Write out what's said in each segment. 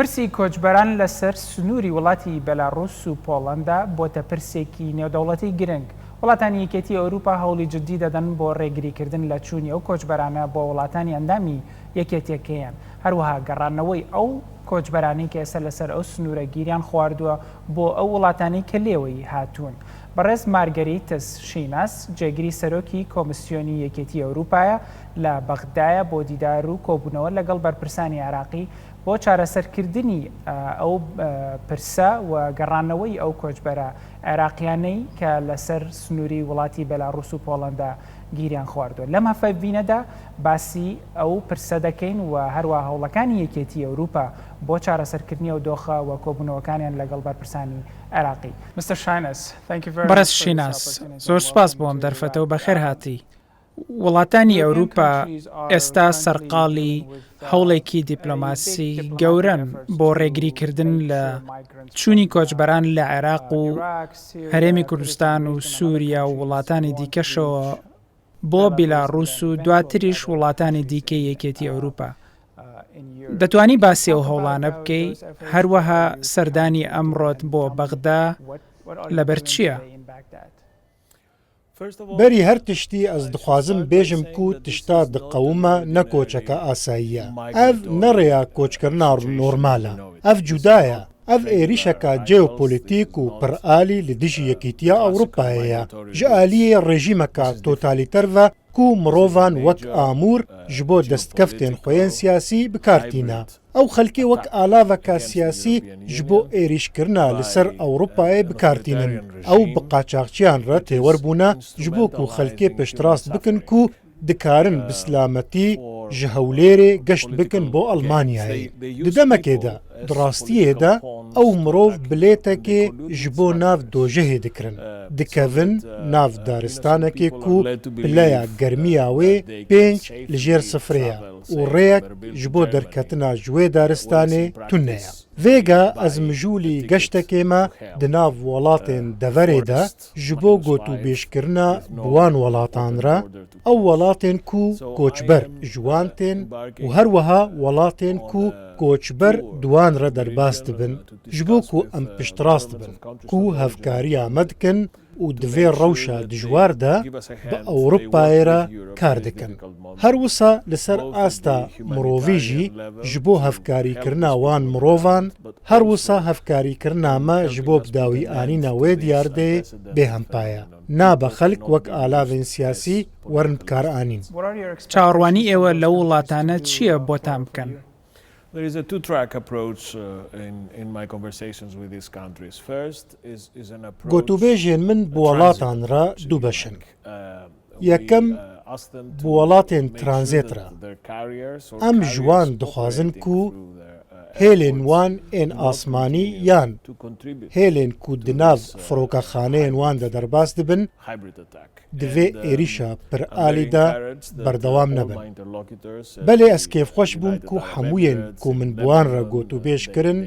پرسی کۆچبەران لەسەر سنووری وڵاتی بەلاڕوس و پۆڵەندا بۆتە پرسێکی نێودەوڵەتی گرنگ. وڵاتانی یەکێتی ئەوروپا هەوڵی جددی دەدەن بۆ ڕێگریکردن لە چوونی ئەو کۆچبەرانە بۆ وڵاتانی ئەندامی یەکێتیەکەیان، هەروەها گەڕانەوەی ئەو کۆچبەرانی کە ئێستا لەسەر ئەو سنوورە گیریان خواردووە بۆ ئەو وڵاتانی کە لێوەی هاتوون. بەڕێز مارگەریتەس شیناس جێگیری سەرۆکی کۆمسیۆنی یەکێتی ئەوروپایە لە بەغدایە بۆ دیدار و کۆبوونەوە لەگەڵ بەرپرسانی عێراقی بۆ چارەسەرکردنی ئەو پرسە و گەڕانەوەی ئەو کۆچبەرە عێراقیانەی کە لەسەر سنووری وڵاتی بەلاڕوس و پۆڵەندا گیریان خواردووە. لەم هەفەڤینەدا باسی ئەو پرسە دەکەین و هەروە هەوڵەکانی یەکێتی ئەوروپا بۆ چارەسەرکردنی ئەو دۆخە و کۆبوونەوەکانیان لەگەڵ بەرپرسانی عێراقی. بەڕێز شیناس، زۆر سوپاس بۆم دەرفەتەوە بەخێر هاتی. وڵاتانی ئەوروپا ئێستا سەرقاڵی هەوڵێکی دیپلۆماسی گەورەن بۆ ڕێگریکردن لە چوونی کۆچبەران لە عێراق و هەرێمی کوردستان و سووریا و وڵاتانی دیکەشەوە بۆ بیلاڕوس و دواتریش وڵاتانی دیکەی یەکێتی ئەوروپا. دەتوانی باسی ئەو هەوڵانە بکەی، هەروەها سەردانی ئەمڕۆت بۆ بەغدا لەبەر چییە؟ بەری هەر تشتی ئەس دخوازم بێژم کو تشتا دقەومە نەکۆچەکە ئاساییە. ئەv نەڕێیا کۆچکردنا نۆرمالە، ئەv جودایە، ئەv ئێریشەکە جێوپۆلیتیک و پڕئالی لە دژی یەکێتیە ئەوروپایەیە، ji aliyê rejîmeka totaliter ve ku mirovan wek amûr ji bo destkeftên xweyên siyasî bikartîne. Ew xelkê wek alaveka siyasî ji bo êrîşkirina li ser Ewropayê bikartînin. Ew bi qaçaxçiyan re têwerbûne ji bo ku xelkê piştrast bikin ku dikarin bi silametî ji Hewlêrê geşt bikin bo Almanyayê. Di demekê de di rastiyê de ew mirov bilêtekê ji bo nav dojehê dikirin. Dikevin nav daristanekê ku pileya germiya wê 5 li jêr sifrê ye û rêyek ji bo derketina ji wê daristanê tune ye. Vêga ez mijûlî geştekê me di nav welatên deverê de ji bo gotûbêjkirina bi wan welatan re, ew welatên ku koçber ji wan tên û her wiha welatên ku koçber di wan re derbas dibin ji bo ku em piştrast bin ku hevkariya me dikin û di vê rewşa dijwar de bi Ewropayê re kar dikin. Her wisa li ser asta mirovî jî ji bo hevkarîkirina wan mirovan, her wisa hevkarîkirina me ji bo bidawî anîna wê diyardeyê bêhempa ye. Nabe xelk wek alavên siyasî werin bikar anîn. چاوەڕوانی ئێوە لەو وڵاتانە چییە بۆتان بکەن؟ There is a two-track approach in my conversations with these countries. First is an approach. Gotûbêjên min bi welatan re du beş in. Yekem bi welatên tranzît re. Em ji wan dixwazin ku hêlên wan ên asmanî yan hêlên ku di nav firokaxaneyên wan de derbas dibin, di vê êrişa piralî de berdewam nebin. Belê ez kêfxweş bûm ku hemûyên ku min bi wan re gotûbêj kirin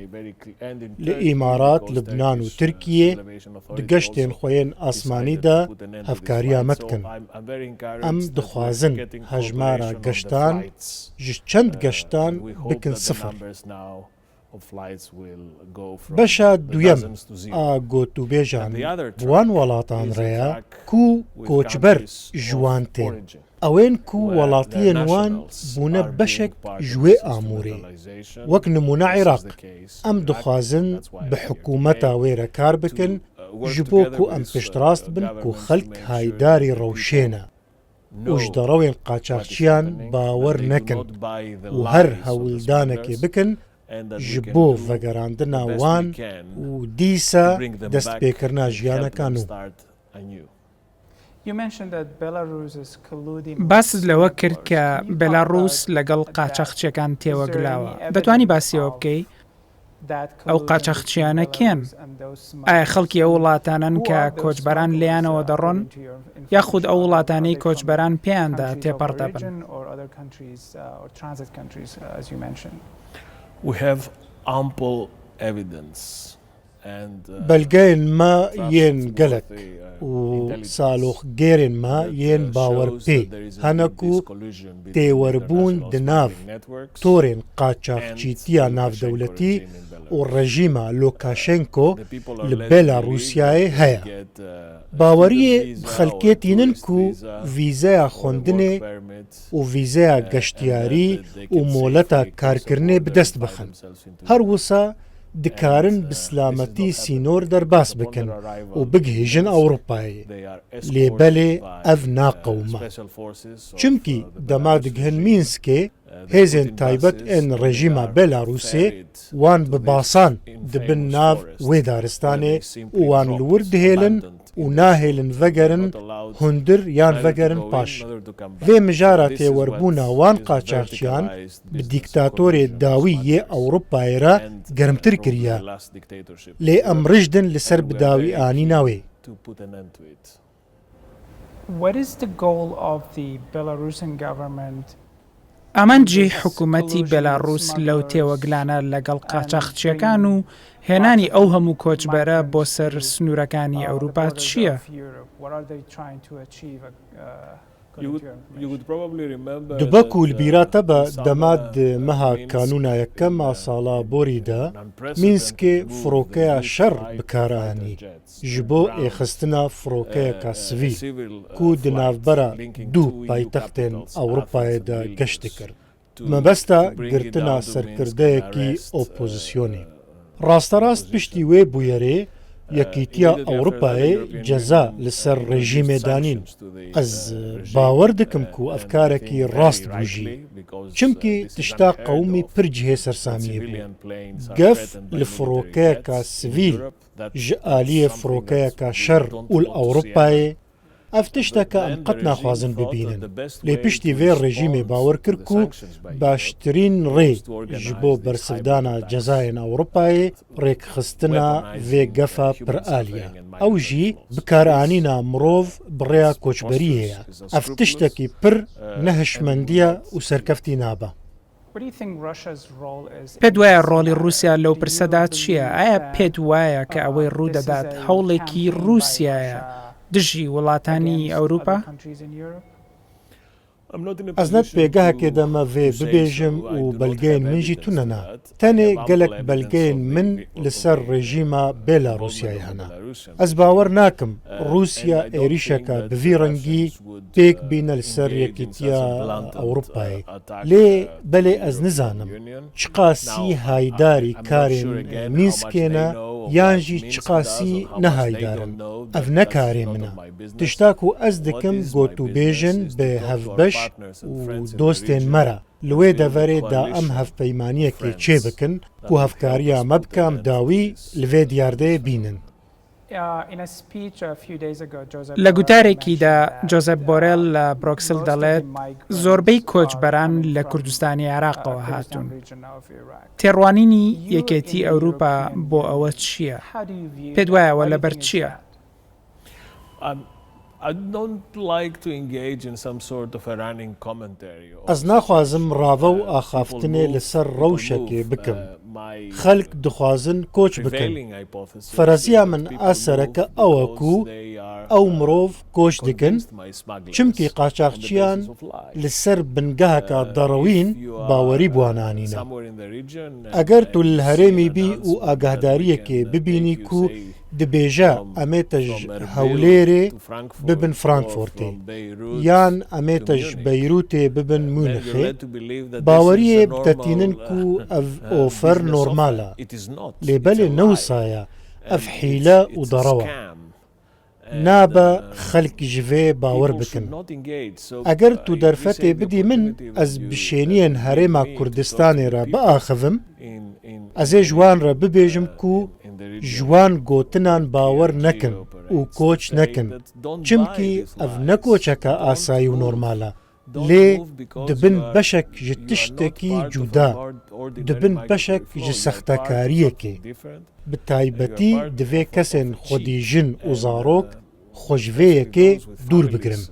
li Îmarat, Libnan û Tirkiyê di geştên xwe yên asmanî de hevkariya me dikin. Em dixwazin hejmara geştan ji çend geştan bikin sifir. Beşa duyem a gotûbêjan bi wan welatan re ye ku koçber ji wan tên. Ewên ku welatiyên wan bûne beşek ji wê amûrê. Wek nimûne Iraq, em dixwazin bi hikûmeta wê re kar bikin ji bo ku em piştrast bin ku xelk haydarî rewşêne û ji derewên qaçaxçiyan bawer nekin û her hewildanekê bikin ji bo vegerandina wan û dîsa destpêkirina jiyanekan nû. باست لەوە کرد کە بەلاڕوس لەگەڵ قاچەخچیەکان تێوەگلاوە. دەتوانی باسیەوە بکەی؟ ئەو قاچەخچیانە کێن؟ ئایا خەڵکی ئەو وڵاتانن کە کۆچبەران لێیانەوە دەڕۆن یاخود ئەو وڵاتانەی کۆچبەران پێیاندا تێپەڕ دەبن؟ We have ample evidence بەلگەین ما یەن گەلک و ساڵۆخ گێرێن ما یەن باوەڕ پێ هەنەکو تێوەربوون دناو تۆرێن قاچاقچیتیە ناودەولەتی و ڕژیمە لۆکاشێنکۆ لە بێلاڕووسیایە هەیە باوەریە خەلکێتینن و ڤیزەیە خوێندنێ و ڤیزەیە گەشتیاری و مۆلەتە کارکردنێ بدەست بخن هەر وسا دikarin bi slametî sînor derbas bikin û bigihîjin Ewropayê lêbelê ev naqewme çimkî dema digihin Mînskê hêzên taybet ên rejîma Belarûsê wan bi basan dibin nav wê daristanê û wan li wir dihêlin û nahêlin vegerin hundir yan vegerin paş vê mijara têwerbûna wan qaçaxçiyan bi dîktatorê dawî yê Ewropayê re germtir kiriye lê em rijdin li ser bidawî anîna wê What is the goal of the Belarusian government ئەمەنجی حکوومەتی بێلاڕووس لەو تێوەگلانە لەگەڵ قاچاقچیەکان و هێنانی ئەو هەموو کۆچبەرە بۆ سەر سنوورەکانی ئەوروپا چییە؟ دبەک و بیراتە بە دەماد مەها کانونا یەکەمە ساڵا بۆریدا مینسکێ فڕۆکەیە شەڕ بکارانی ji bo êxistina firokeyeka sivîl ku di navbera du paytextên Ewropayê de geş dikir mebesta girtina serkirdeyekî opozisyonê rasterast piştî wê bûyerê Yekîtiya Ewropayê ceza li ser rejîmê danîn ez bawer dikim ku efkarekî rast bû jî çimkî tişta qewmî pir cihê sersamiyê bû gef li firokeyeka sivîl ji aliyê firokeyeka şer û li Ewropayê ev tişteke em qet naxwazin bibînin lê piştî vê rejîmê bawer kir ku baştirîn rê ji bo bersivdana cezayên Ewropayê rêkxistina vê gefa piraliye ew jî bikaranîna mirov bi rêya koçberî heye ev tiştekî pir nehişmendiye û serkeftî nabe پێت وایە ڕۆڵی رووسیا لەو پرسەدا چییە؟ ئایا پێت وایە کە ئەوەی ڕوودەدات هەوڵێکی رووسایە دژی وڵاتانی ئەوروپا؟ Ez net pêgehekê de me vê bibêjim û belgeyên min jî tune ne. Tenê gelek belgeyên min li ser rejîma Bêlarûsyayê hene. Ez bawer nakim Rûsya êrişeka bi vî rengî pêk bîne li ser Yekîtiya Ewropayê. Lê belê ez nizanim çi qasî haydarî karên Mînskê ne yan jî çi qasî nehaydarin. Ev ne karê min e. Tişta ku ez dikim gotûbêjin bi hevbeş û dostên me re li wê deverê da em hevpeymaniyekê çê bikin ku hevkariya me bikam dawî li vê diyardeyê bînin. لە گوتارێکیدا جۆزەف بۆرێل لە بڕۆکسل دەڵێت زۆربەی کۆچبەران لە کوردستانی عێراقەوە هاتوون. تێڕوانینی یەکێتی ئەوروپا بۆ ئەوە چییە؟ پێت وایەوە لەبەر چییە؟ Ez naxwazim rave û axaftinê li ser rewşekê bikim. Xelk dixwazin koç bikin. Fereziya min a sereke ew e ku ew mirov koç dikin çimkî qaçaxçiyan li ser bingeheka derewîn bawerî bi wan anîne. Eger tu li herêmê bî û agahdariyekê bibînî ku dibêje em ê te ji Hewlêrê bibin Frankfurtê yan em ê te ji Beyrûtê bibin Mûnixê baweriyê bitetînin ku ev ofer normal e lê belê newsaye ev hîle û derew e nabe xelk ji vê bawer bikin eger tu derfetê bidî min ez bi şêniyên herêma Kurdistanê re biaxivim ez ê ji wan re bibêjim ku ji wan gotinan bawer nekin û koç nekin çimkî ev ne koçeka asayî û normal e lê dibin beşek ji tiştekî cuda dibin beşek ji sextekariyekê bi taybetî divê kesên xwedîjin û zarok xweşveyekê dûr bigirin.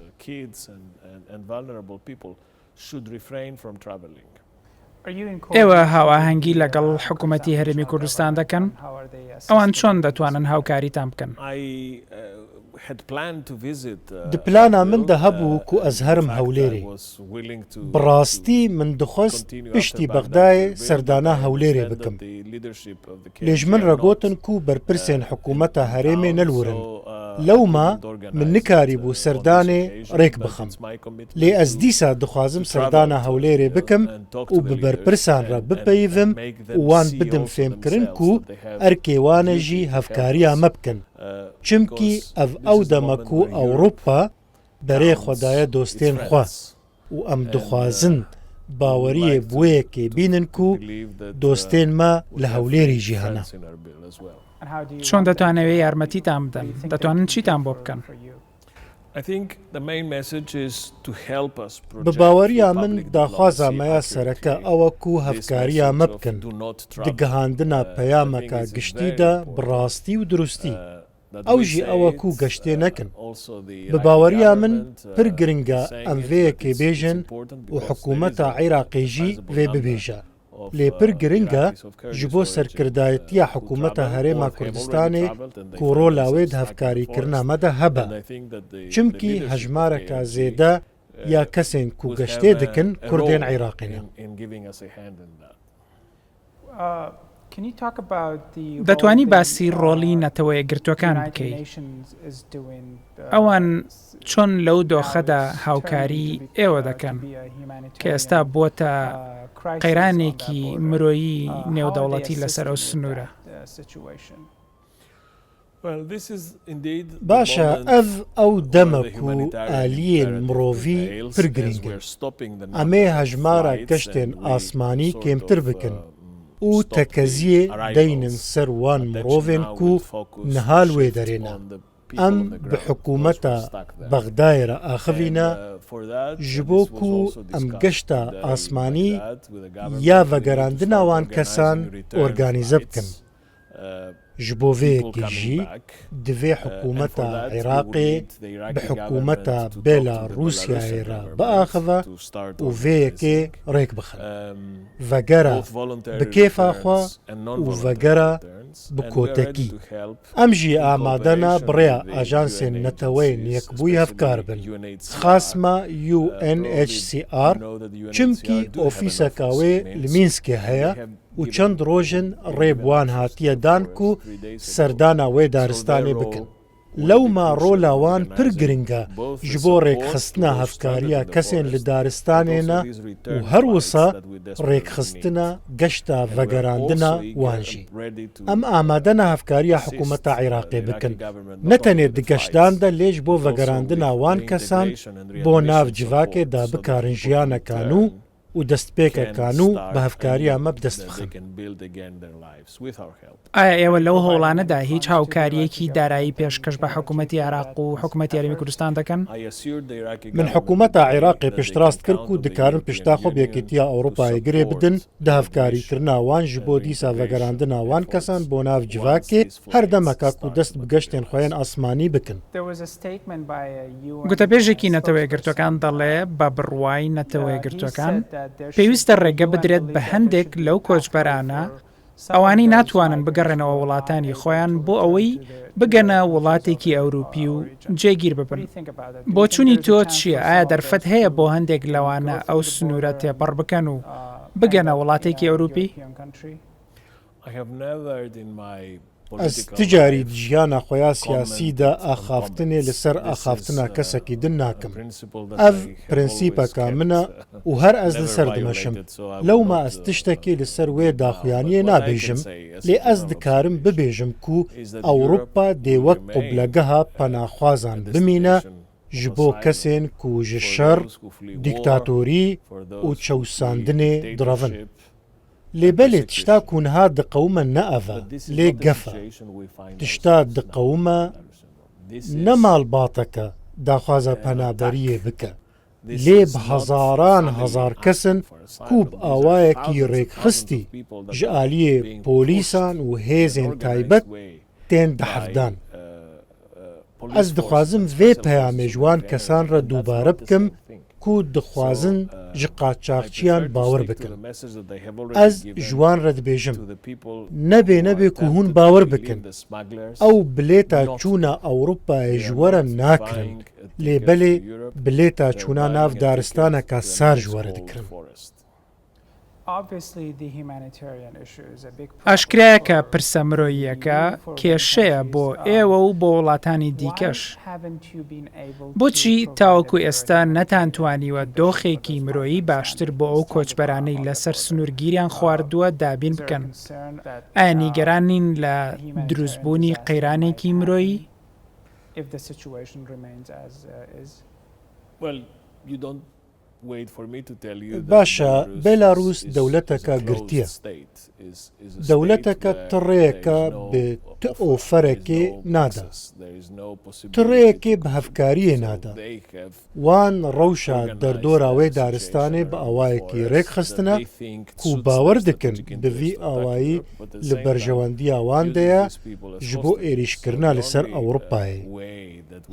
ئێوە هاواهەنگی لەگەڵ حکوومەتی هەرێمی کوردستان دەکەن؟ ئەوان چۆن دەتوانن هاوکاریتان بکەن؟ دپلانا من دەهەبوو و ئەزهرم هەولێرێ بڕاستی من دخواست پشتی بەغدای سەردانا هەولێرێ بکەم لێژ من ڕەگۆتن و بەرپرسێن حکوومەتە هەرێمێ نەلورن لەوما من نکاری بوو سەردانێ ڕێک بخەم لێ ئەس دیسا دخوازم سەردانە هەولێرێ بکەم و ببەرپرسان ڕە بپەیڤم وان بدم فێمکردن و ئەرکێوانەژی هەفکاریە مە بکەن چمکی ئەو دەمەک و ئەوروپا بەرێ خۆدایە دۆستێن خوا و ئەم دخوازن باوەریە بووەیەکێ بینن و دۆستێنمە لە هەولێری ژیهانە چۆن دەتوانەوێت یارمەتیتان بدەن؟ دەتوانن چیتان بۆ بکەن؟ بە باوەریە من داخوازامەیە سەرەکە ئەوەکو هەفکاریە مە بکەن دگەهاندنا پەیامەکە گشتیدا بڕاستی و دروستی ئەوژی ئەوەکو گەشتێ نەکەن بە باوەریە من پر گرنگە ئەم vەیەکێ بێژن و حکوومەتە عێراقیژی vێ ببێژە لێپر گرنگە ji بۆ سەرکردایەتیە حکوومەتە هەرێما کوردستانê ku rola wê di hevkarîkirina me de hebe çimkî hejmareka zêde ya kesên ku geştê dikin Kurdên Iraqê ne. دەتوانی باسی ڕۆڵی نەتەوە یەکگرتووەکان بکەیت ئەوان چۆن لەو دۆخەدا هاوکاری ئێوە دەکەن کە ئێستا بۆتە قەیرانێکی مرۆیی نێودەوڵەتی لەسەر ئەو سنوورە باشە ئەو دەمەک و ئالiyên mirovî pir giring in ئەمێ hejmara geştên asmanî kêmtir bikin û tekeziyê deynin ser wan mirovên ku nihal wê derêne em bi hikûmeta Bexdayê re axivîne ji bo ku em geşta asmanî ya vegerandina wan kesan organîze bikin ji bo vêyekê jî divê hikûmeta Iraqê bi hikûmeta Belarûsyayê re biaxive û vêyekê rêk bixin vegera bi kêfa xwe û vegera bi kotekî em jî amade ne birêya ajansên neteweyên yekbûyî hevkar bin xasma UNHCR çimkî ofîseka wê li Mînskê heye û çend rojin rêb wan hatiye dan ku serdana wê daristanê bikin lewma rola wan pir giring e ji bo rêkxistina hevkariya kesên li daristanê ne û her wisa rêkxistina geşta vegerandina wan jî em amade ne hevkariya hikûmeta Iraqê bikin ne tenê di geştan de lê ji bo vegerandina wan kesan bo nav civakê da bikarin jiyanekan û û destpêkekan û bi hevkariya me bi dest bixin ئایا ئێوە لەو هەوڵانەدا هیچ هاوکاریەکی دارایی پێشکەش بە حکوومەتی عێراق و حکوومەتی هەرێمی کوردستان دەکەن؟ من حکوومەتە عێراقی پشتڕاست کرد و دکارن پشتاخۆ بێکێتیە ئەوروپای گرێ بدن دە هەفکاریکردنا وان ji بۆ دیسا vegerandina wan kesan بۆ ناو civakê her demeka ku dest bi geştên xwe yên asmanî bikin گوتەبێژێکی نەتەوە یەکگرتوەکان دەڵێ بە بڕوای نەتەوە یەکگرتوەکان پێویستە ڕێگە بدرێت بە هەندێک لەو کۆچبەرانە ئەوانەی ناتوانن بگەڕێنەوە وڵاتانی خۆیان بۆ ئەوەی بگەنە وڵاتێکی ئەوروپی و جێگیر ببن بۆ چوونی تۆ چییە؟ ئایا دەرفەت هەیە بۆ هەندێک لەوانە ئەو سنوورە تێپەڕ بکەن و بگەنە وڵاتێکی ئەوروپی؟ ez ticarî jiyana xweya siyasî de axaftinê li ser axaftina kesekî din nakim ev prinsîpeka min e û her ez li ser dimeşim lewma ez tiştekê li ser wê daxuyaniyê nabêjim lê ez dikarim bibêjim ku Ewropa dê wek qublegeha penaxwazan bimîne ji bo kesên ku ji şer dîktatorî û çewsandinê direvin lêbelê tişta ku niha diqewime ne ev e lê gef e tişta diqewime ne malbateke daxwaza penaberiyê bike lê bi hezaran hezar kesin ku bi awayekî rêkxistî ji aliyê polîsan û hêzên taybet tên dihevdan ez dixwazim vê peyamê ji wan kesan re dubare bikim کو دخوازن ji qaçaxçiyan bawer bikin. Ez ji wan re dibêjim nebê nebe ku hûn bawer bikin ew bilêta çûna Ewropayê ji we re nakirin lê belê bilêta çûna nav daristaneka sar ji we re dikirin. ئاشکرایە کە پرسە مرۆییەکە کێشەیە بۆ ئێوە و بۆ وڵاتانی دیکەش. بۆچی تاوەکو ئێستا نەتانتوانیوە دۆخێکی مرۆیی باشتر بۆ ئەو کۆچبەرانەی لەسەر سنوورگیریان خواردووە دابین بکەن؟ ئایا نیگەرانین لە دروستبوونی قەیرانێکی مرۆیی؟ باشە بێلاڕووس دەولەتەکە گرتیە. دەولەتەکە تڕەیەکە بێ ئۆفەرێکێ نادا. تڕەیەکێ بە هەفکاریە نادا. وان ڕەوشە دەردۆراوەی دارستانێ بە ئاوایەکی ڕێکخستنە کو باوەڕ دکن بڤی ئاوایی لە بەرژەوەندی ئاواندەیە ji بۆ ێریشکردنا لەسەر ئەوروپایە.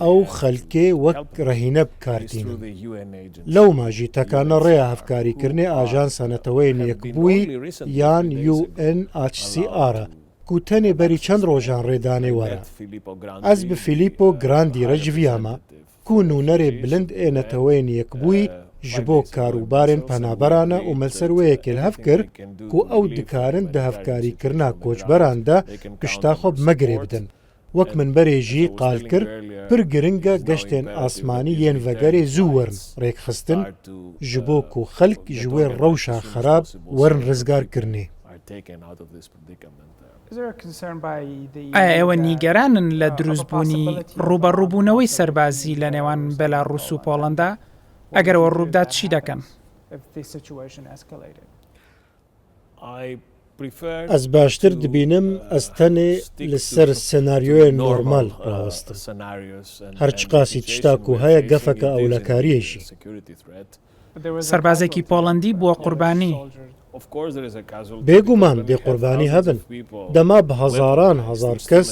ئەو خەلکێ وەک ڕەهینە بکارتینە. لەو ماژی تەکانە ڕێە هەفکاریکردنی ئاژانسە نەتەوەی نێکبووی یان UNHCR کو تەنێ بەری چەند ڕۆژان ڕێدانێ وەرە. ئەس بە فیلیپۆ گراندی ڕەجڤیامە کو نونەرێ بلند ئێنەتەوەی نێکبووی ji bo karûbarên penaberane û melserweyekê li hev kir ku ew dikarin di hevkarîkirina koçberan de pişta xwe bi me girê bidin. Wek minberê jî qal kir, pir giring e geştên asmanî yên vegerê zû werin rêkxistin ji bo ku xelk ji wê rewşa xerab werin rizgarkirinê. ئایا ئێوە نیگەرانن لە دروستبوونی ڕوبەڕووبوونەوەی سەربازی لە نێوان بێلاڕووس و پۆڵەندا؟ ئەگەرەوە ڕووبدات چی دەکەن؟ ئەس باشتر دبینم ئەس تەنێ لەسەر سەناریۆیە نۆرمال ڕاوەستم. هەرچ قاسی تشتاک و هەیە گەفەکە ئەولەکاریەشی. سەربازێکی پۆڵەندی بووە قوربانی. بێگومان بێ قوربانی هەبن. دەما بە هەزاران هەزار کەس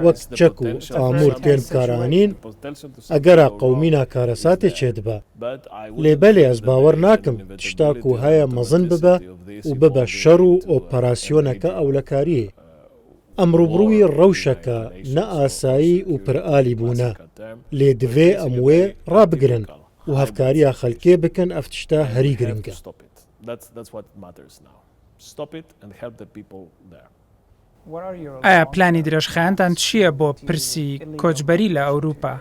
وەک چەک و ئامور تێن بکارانین ئەگەرا قەومی ناکارەساتێ چێدبە. لێبەلێ ئەس باوەڕ ناکەم تشتاک و هەیە مەزن ببە و ببە شەڕ و ئۆپەراسیۆنەکە ئەولەکاریە. ئەمڕوبڕووی ڕەوشەکە نە ئاسایی و پرئالی بوونە. لێ divê ئەم وێ ڕابگرن و هەفکاریە خەلکێ بکەن ئەف تشتا هەری گرنگە. ئایا پلانی درێژخایەنتان چییە بۆ پرسی کۆچبەری لە ئەوروپا؟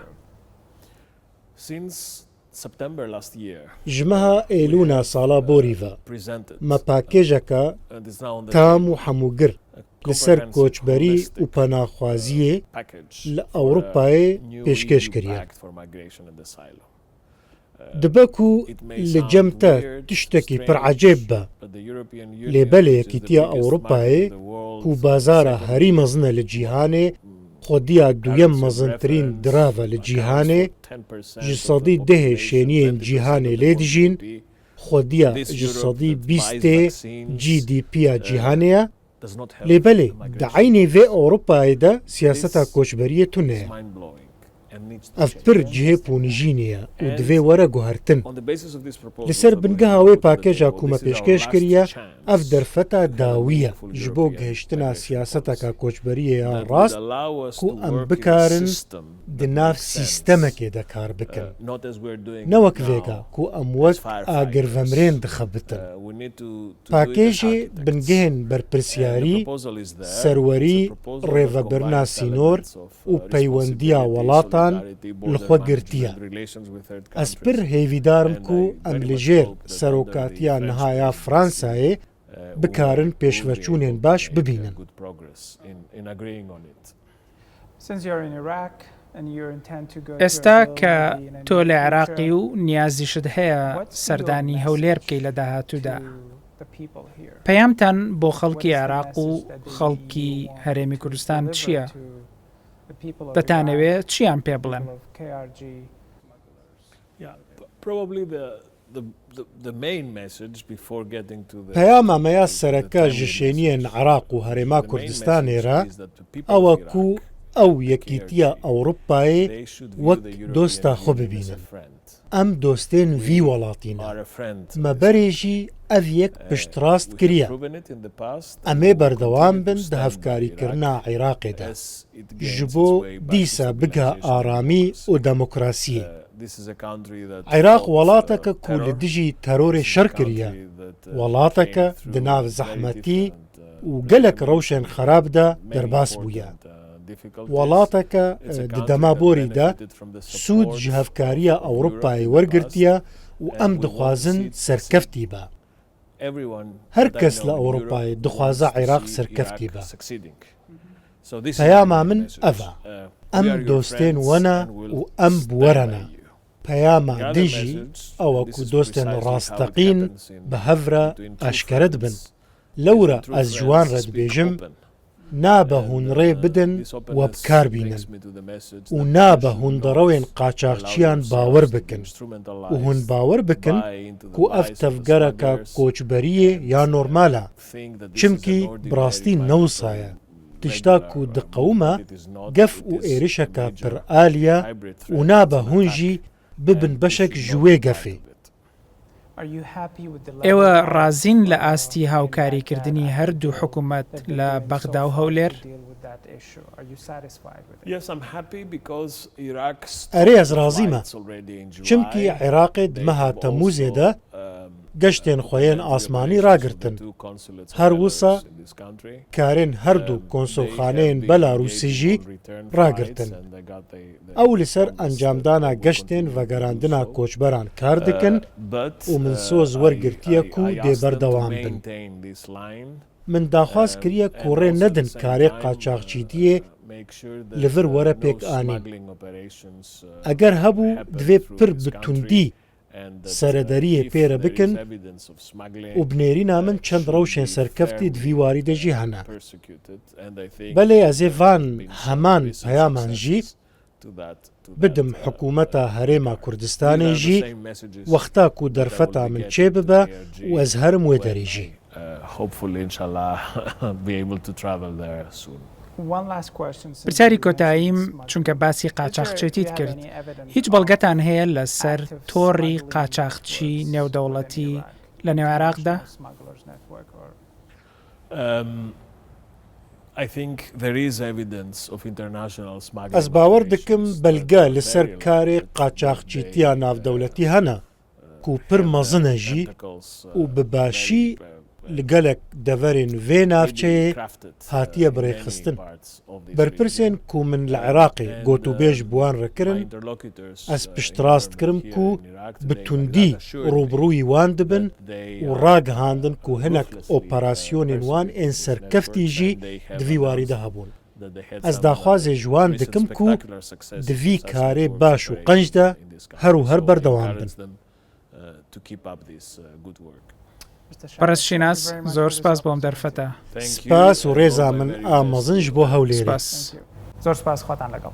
ji meha êlûna sala borî ve me pakêjeka tam û hemûgir li ser koçberî û penaxwaziyê li Ewropayê pêşkêş kiriye. Dibe ku li cem te tiştekî pir ecêb be lêbelê Yekîtiya Ewropayê ku bazara herî mezin e li cîhanê xwediya duyem mezintirîn dirave li cîhanê ji sedî dehê şêniyên cîhanê lê dijîn xwediya ji sedî bîstê GDP-ya cîhanê ye lêbelê di eynê vê Ewropayê de siyaseta koçberiyê tune ye. Ev pir cihê pûnijînê ye û divê were guhertin. Li ser bingeha wê pakêja ku me pêşkêş kiriye, ev derfeta dawî ye ji bo gihîştina siyaseteka koçberiyê ya rast ku em bikarin di nav sîstemekê de kar bikin. Ne wek vêga ku em wek agirvemrên dixebitin. Pakêjê bingehên berpirsyarî, serwerî, rêvebirina sînor û peywendiya welatan li xwe girtiye. Ez pir hêvîdarim ku em li jêr serokatiya niha ya Fransayê bikarin pêşveçûnên baş bibînin. ئێستا کە تۆ لە عێراقی و نیازیشت هەیە سەردانی هەولێر بکەی لە داهاتوودا، پەیامتان بۆ خەڵکی عێراق و خەڵکی هەرێمی کوردستان چییە؟ دەتانەوێت چیان پێ بڵێن؟ پەیاما مەیا سەرەکە ji şêniyên Iraq û herêma Kurdistanê re ew ku ئەو یەکیتیە ئەوروپایە وەک دۆستا خۆ ببینن. ئەم دۆستێن وی وڵاتینە مەبەرێژی ئەڤ یەک پشتڕاست کریە. ئەمێ بەردەوام بن دە هەفکاریکردنا عێراقێدا ji بۆ دیسە بگە ئارامی و دەموکراسیە. عێراق وڵاتەکە کو لە دژی تەرۆرێ شەر کریە، وڵاتەکە دناو زەحمەتی و gelek rewşên xerab de derbas bûye. Welateke di demaborî de Sûd ji hevkariya Ewropayê wergirtiye û em dixwazin serkeftî be. Her kes li Ewropayê dixwaze Iraq serkeftî be. Peyama min ev e. Em dostên we ne û em bi were ne. Peyama din jî ew e ku dostên rasteqîn bi hev re eşkere dibin. Lewra ez ji wan re dibêjim nabe hûn rê bidin we bikar bînin û nabe hûn derewên qaçaxçiyan bawer bikin û hûn bawer bikin ku ev tevgereka koçberiyê ya normal e. Çimkî bi rastî newsa ye. Tişta ku di qewime gef û êrişeka pir aliye û nabe hûn jî bibin beşek ji wê gefê. ئێوە ڕازین لە ئاستی هاوکاریکردنی هەردوو حکوومەت لە بەغدا و هەولێر؟ ئەرێ ئەز ڕازیمە چمکی عێراقê di meha Temûzê de geştên xweyên asmanî ragirtin. Her wisa karên herdû konsolxaneyên Belarûsî jî ragirtin. Ew li ser encamdana geştên vegerandina koçberan kar dikin û min soz wergirtiye ku dê berdewam bin. Min daxwaz kiriye ku rê nedin karê qaçaxçîtiyê li vir were pêk anîn. Eger hebû divê pir bi tundî seredariyê pêre bikin û binêrîna min çend rewşên serkeftî di vî warî de jî hene. Belê ez ê van heman peyaman jî bidim hikûmeta Herêma Kurdistanê jî wexta ku derfeta min çê bibe û ez herim wê derê jî. پرسیاری کۆتاییم چونکە باسی قاچاقچێتیت کرد. هیچ بەڵگەتان هەیە لەسەر تۆڕی قاچاقچی نێودەوڵەتی لە نێو عێراقدا؟ Ez bawer dikim belge li ser karê qaçaxçîtiya navdewletî hene ku pir mezin e jî û bi başî li gelek deverên vê navçeyê hatiye birêxistin. Berpirsên ku min li Iraqê gotûbêj bi wan re kirin, ez piştrast kirim ku bi tundî rûbirûyî wan dibin û ragihandin ku hinek operasyonên wan ên serkeftî jî di vî warî de hebûn. Ez daxwazê ji wan dikim ku di vî karê baş û qenc de her û her berdewam bin. پەرستشیناس زۆر سپاس بۆم دەرفەتە. سپاس و ڕێزا من ئامەزنش بۆ هەولێر. زۆر سپاس خواتان لەگەڵ.